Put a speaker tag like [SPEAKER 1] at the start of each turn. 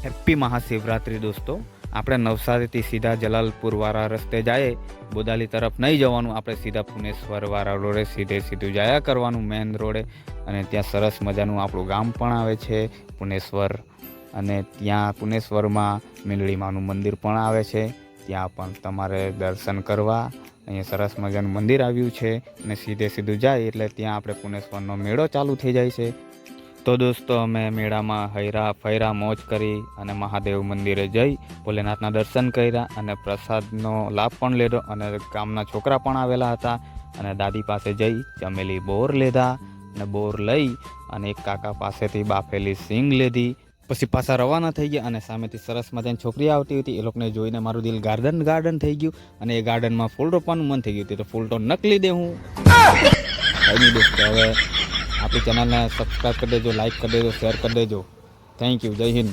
[SPEAKER 1] Happy Mahashivratri દોસ્તો। આપણે નવસારીથી સીધા જલાલપુરવાળા રસ્તે જઈએ, બોદાલી તરફ નહીં જવાનું, આપણે સીધા પુનેશ્વરવાળા રોડે સીધું જાયા કરવાનું મેન રોડે। અને ત્યાં સરસ મજાનું આપણું ગામ પણ આવે છે પુનેશ્વર, અને ત્યાં પુનેશ્વરમાં મીંડળી માનું મંદિર પણ આવે છે, ત્યાં પણ તમારે દર્શન કરવા અહીંયા સરસ મજાનું મંદિર આવ્યું છે। અને સીધું જાય એટલે ત્યાં આપણે પુનેશ્વરનો મેળો ચાલુ થઈ જાય છે। તો દોસ્તો અમે મેળામાં હૈરા ફૈરા મોજ કરી અને મહાદેવ મંદિરે જઈ ભોલેનાથના દર્શન કર્યા અને પ્રસાદનો લાભ પણ લીધો, અને ગામના છોકરા પણ આવેલા હતા અને દાદી પાસે જઈ ચમેલી બોર લીધા, અને બોર લઈ અને એક કાકા પાસેથી બાફેલી સિંગ લીધી। પછી પાછા રવાના થઈ ગયા અને સામેથી સરસ મજાની છોકરી આવતી હતી, એ લોકોને જોઈને મારું દિલ ગાર્ડન થઈ ગયું અને એ ગાર્ડનમાં ફૂલ રોપવાનું મન થઈ ગયું। તો ફૂલ તો નકલી દે હું કઈ નહીં દોસ્તો। હવે આપણી ચેનલને સબસ્ક્રાઈબ કરી દેજો, લાઈક કરી દેજો, શેર કરી દેજો। થેન્ક યુ, જય હિન્દ।